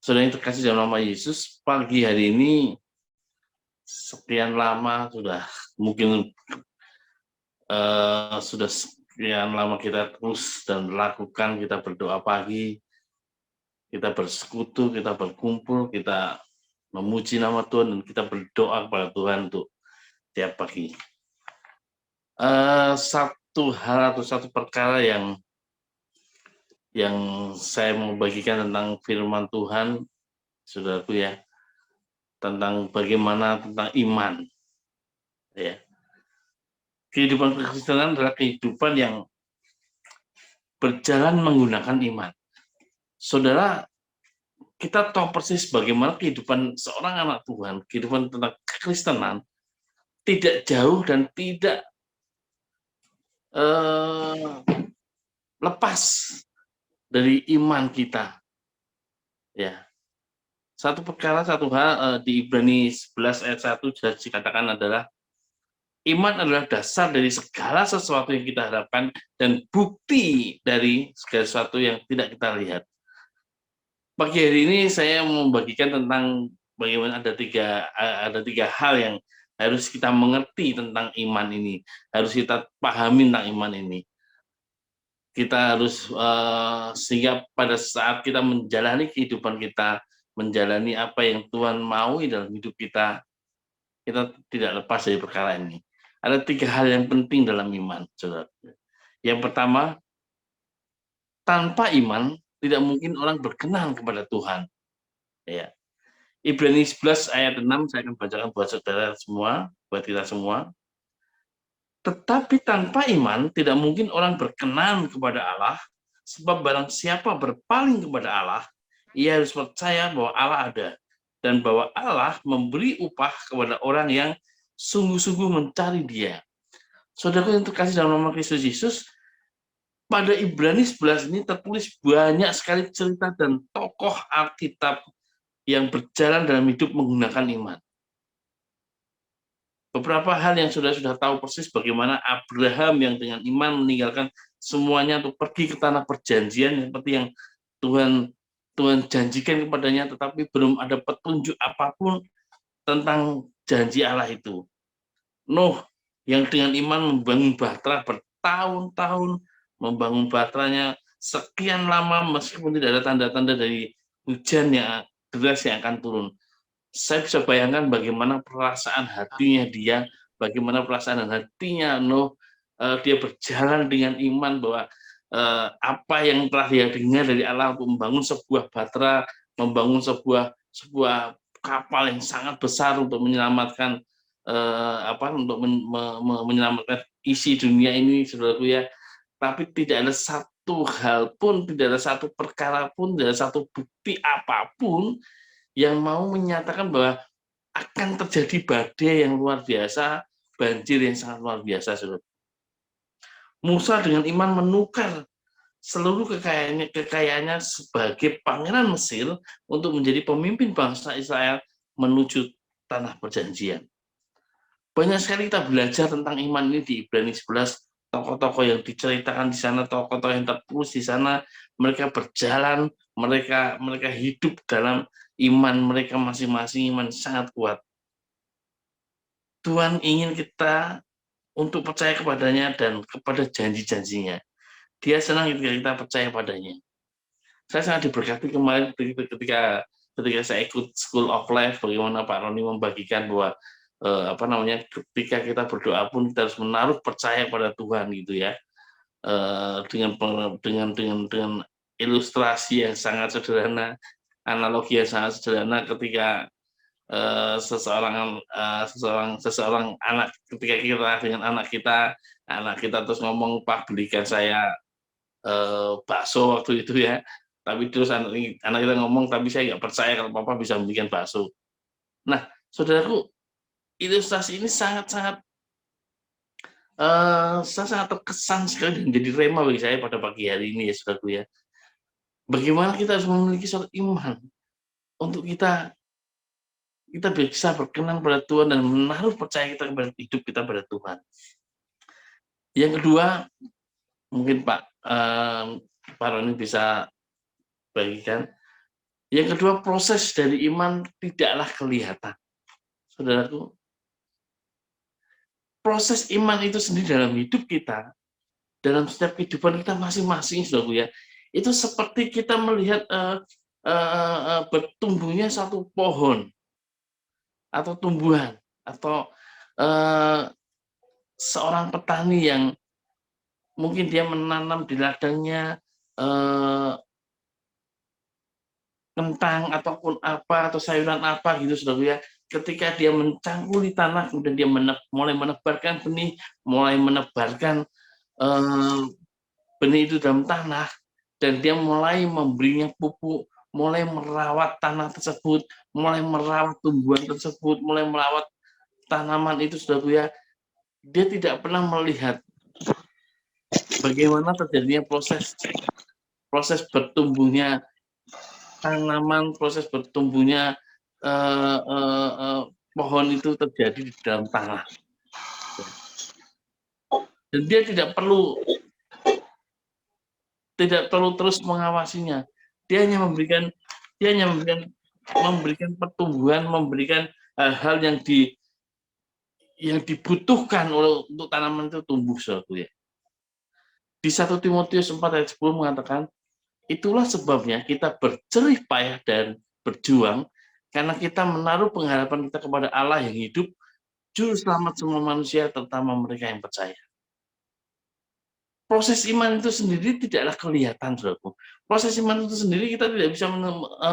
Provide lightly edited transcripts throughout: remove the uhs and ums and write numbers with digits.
Saudara yang terkasih dalam nama Yesus, pagi hari ini sekian lama mungkin sudah sekian lama kita terus dan lakukan, kita berdoa pagi, kita bersekutu, kita berkumpul, kita memuji nama Tuhan, dan kita berdoa kepada Tuhan untuk tiap pagi. Satu hal atau satu perkara yang saya mau bagikan tentang firman Tuhan, saudaraku ya, tentang bagaimana tentang iman. Ya. Kehidupan kekristenan adalah kehidupan yang berjalan menggunakan iman. Saudara, kita tahu persis bagaimana kehidupan seorang anak Tuhan, kehidupan tentang kekristenan, tidak jauh dan tidak lepas dari iman kita. Ya. Satu hal di Ibrani 11 ayat 1 jelas dikatakan adalah iman adalah dasar dari segala sesuatu yang kita harapkan dan bukti dari segala sesuatu yang tidak kita lihat. Pagi hari ini saya mau membagikan tentang bagaimana ada tiga hal yang harus kita mengerti tentang iman ini, harus kita pahami tentang iman ini. Kita harus sehingga pada saat kita menjalani kehidupan kita, menjalani apa yang Tuhan maui dalam hidup kita tidak lepas dari perkara ini. Ada tiga hal yang penting dalam iman, saudara. Yang pertama, tanpa iman tidak mungkin orang berkenan kepada Tuhan. Ya. Ibrani 11 ayat 6 saya akan bacakan buat saudara semua, buat kita semua. Tetapi tanpa iman tidak mungkin orang berkenan kepada Allah, sebab barang siapa berpaling kepada Allah, ia harus percaya bahwa Allah ada dan bahwa Allah memberi upah kepada orang yang sungguh-sungguh mencari Dia. Saudara yang terkasih dalam nama Kristus Yesus, pada Ibrani 11 ini tertulis banyak sekali cerita dan tokoh Alkitab yang berjalan dalam hidup menggunakan iman. Beberapa hal yang sudah tahu persis bagaimana Abraham yang dengan iman meninggalkan semuanya untuk pergi ke tanah perjanjian seperti yang Tuhan janjikan kepadanya, tetapi belum ada petunjuk apapun tentang janji Allah itu. Nuh yang dengan iman membangun bahtera bertahun-tahun, membangun bahteranya sekian lama meskipun tidak ada tanda-tanda dari hujan yang deras yang akan turun. Saya bisa bayangkan bagaimana perasaan hatinya dia, bagaimana perasaan hatinya Nuh. Dia berjalan dengan iman bahwa apa yang telah dia dengar dari Allah untuk membangun sebuah bahtera, membangun sebuah kapal yang sangat besar untuk menyelamatkan menyelamatkan isi dunia ini, saudaraku ya. Tapi tidak ada satu hal pun, tidak ada satu perkara pun, tidak ada satu bukti apapun yang mau menyatakan bahwa akan terjadi badai yang luar biasa, banjir yang sangat luar biasa, saudara. Musa dengan iman menukar seluruh kekayaannya sebagai pangeran Mesir untuk menjadi pemimpin bangsa Israel menuju tanah perjanjian. Banyak sekali kita belajar tentang iman ini di Ibrani 11, tokoh-tokoh yang diceritakan di sana, tokoh-tokoh yang tertulis di sana, mereka berjalan, mereka hidup dalam iman mereka masing-masing, iman sangat kuat. Tuhan ingin kita untuk percaya kepadanya dan kepada janji-janjinya. Dia senang ketika kita percaya padanya. Saya sangat diberkati kemarin ketika saya ikut School of Life, bagaimana Pak Roni membagikan bahwa ketika kita berdoa pun kita harus menaruh percaya pada Tuhan gitu ya. Dengan ilustrasi yang sangat sederhana, analogi yang sangat sederhana ketika seseorang anak, ketika kita dengan anak kita terus ngomong, Pak belikan saya bakso waktu itu ya, tapi terus anak kita ngomong, tapi saya nggak percaya kalau papa bisa memberikan bakso. Nah, saudaraku, ilustrasi ini saya sangat terkesan sekali dan jadi rema bagi saya pada pagi hari ini ya, saudaraku ya. Bagaimana kita harus memiliki suatu iman untuk kita bisa berkenan pada Tuhan dan menaruh percaya kita kepada hidup kita pada Tuhan. Yang kedua, mungkin Pak Roni bisa bagikan, Yang kedua, proses dari iman tidaklah kelihatan. Saudaraku, proses iman itu sendiri dalam hidup kita, dalam setiap kehidupan kita masing-masing, saudaraku ya, itu seperti kita melihat bertumbuhnya satu pohon atau tumbuhan, atau seorang petani yang mungkin dia menanam di ladangnya kentang ataupun apa, atau sayuran apa gitu, saudara ya. Ketika dia mencangkuli tanah, kemudian dia mulai menebarkan benih, mulai menebarkan benih itu dalam tanah, dan dia mulai memberinya pupuk, mulai merawat tanah tersebut, mulai merawat tumbuhan tersebut, mulai merawat tanaman itu, saudara ya. Dia tidak pernah melihat bagaimana terjadinya proses bertumbuhnya tanaman, proses bertumbuhnya pohon itu terjadi di dalam tanah. Dan dia tidak perlu terus mengawasinya. Dia hanya memberikan pertumbuhan, memberikan hal-hal yang dibutuhkan untuk tanaman itu tumbuh, saudara ya. Di 1 Timotius 4 ayat 10 mengatakan, itulah sebabnya kita berjerih payah dan berjuang, karena kita menaruh pengharapan kita kepada Allah yang hidup, juru selamat semua manusia, terutama mereka yang percaya. Proses iman itu sendiri tidaklah kelihatan, saudaraku. Proses iman itu sendiri kita tidak bisa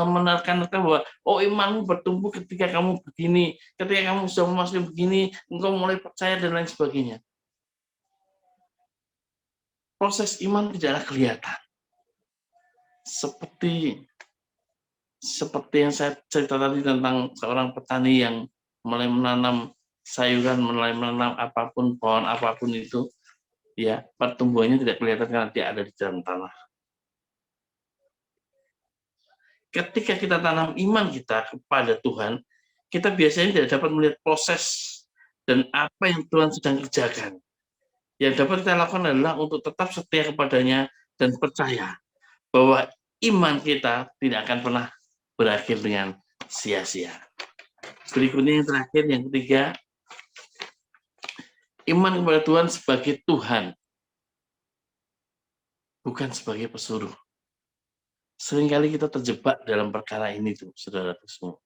menerka-nerka bahwa imanmu bertumbuh ketika kamu begini, ketika kamu sudah memasuki begini, engkau mulai percaya dan lain sebagainya. Proses iman tidaklah kelihatan. Seperti yang saya cerita tadi tentang seorang petani yang mulai menanam sayuran, mulai menanam apapun, pohon apapun itu, ya, pertumbuhannya tidak kelihatan karena dia ada di dalam tanah. Ketika kita tanam iman kita kepada Tuhan, kita biasanya tidak dapat melihat proses dan apa yang Tuhan sedang kerjakan. Yang dapat kita lakukan adalah untuk tetap setia kepadanya dan percaya bahwa iman kita tidak akan pernah berakhir dengan sia-sia. Berikutnya yang terakhir, yang ketiga, iman kepada Tuhan sebagai Tuhan, bukan sebagai pesuruh. Seringkali kita terjebak dalam perkara ini, tuh, saudara semua.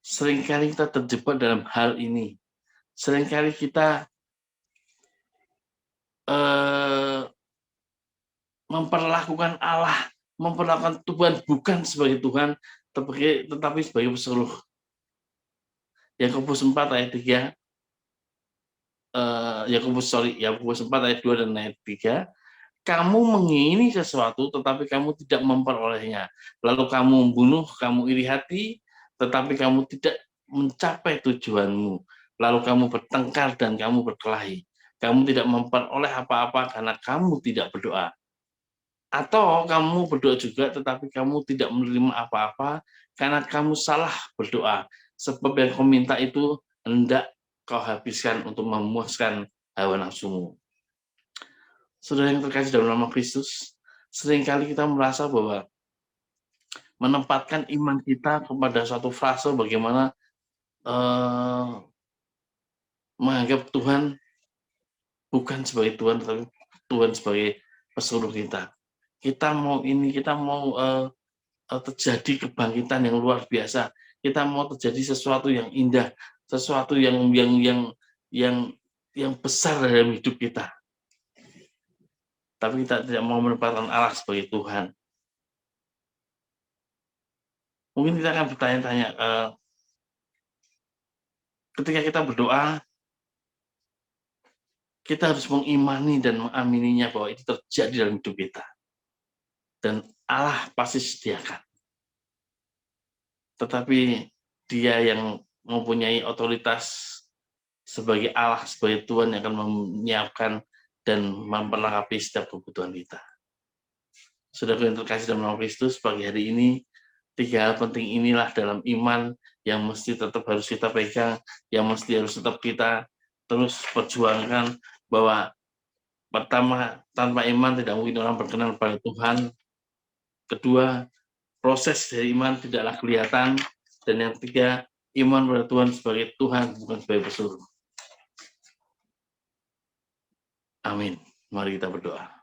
Seringkali kita terjebak dalam hal ini. Seringkali kita memperlakukan Allah, memperlakukan Tuhan bukan sebagai Tuhan, tetapi sebagai pesuruh. Yakobus 4 ayat 3, Yakobus 4 ayat 2 dan ayat 3, kamu mengingini sesuatu tetapi kamu tidak memperolehnya. Lalu kamu membunuh, kamu iri hati, tetapi kamu tidak mencapai tujuanmu. Lalu kamu bertengkar dan kamu berkelahi. Kamu tidak memperoleh apa-apa karena kamu tidak berdoa. Atau kamu berdoa juga tetapi kamu tidak menerima apa-apa karena kamu salah berdoa. Sebab yang kau minta itu hendak kau habiskan untuk memuaskan hawa nafsumu. Saudara yang terkasih dalam nama Kristus, seringkali kita merasa bahwa menempatkan iman kita kepada suatu frase bagaimana menganggap Tuhan bukan sebagai Tuhan, tetapi Tuhan sebagai pesuruh kita. Kita mau ini, kita mau terjadi kebangkitan yang luar biasa. Kita mau terjadi sesuatu yang indah, sesuatu yang besar dalam hidup kita. Tapi kita tidak mau menempatkan Allah sebagai Tuhan. Mungkin kita akan bertanya-tanya, ketika kita berdoa, kita harus mengimani dan mengamininya bahwa itu terjadi dalam hidup kita. Dan Allah pasti sediakan. Tetapi Dia yang mempunyai otoritas sebagai Allah, sebagai Tuhan yang akan menyiapkan dan memperlengkapi setiap kebutuhan kita. Saudara yang terkasih dalam nama Kristus, pagi hari ini 3 hal penting inilah dalam iman yang mesti tetap harus kita pegang, yang mesti harus tetap kita terus perjuangkan, bahwa pertama, tanpa iman tidak mungkin orang berkenan pada Tuhan. Kedua, proses dari iman tidaklah kelihatan. Dan yang ketiga, iman pada Tuhan sebagai Tuhan, bukan sebagai pesuruh. Amin. Mari kita berdoa.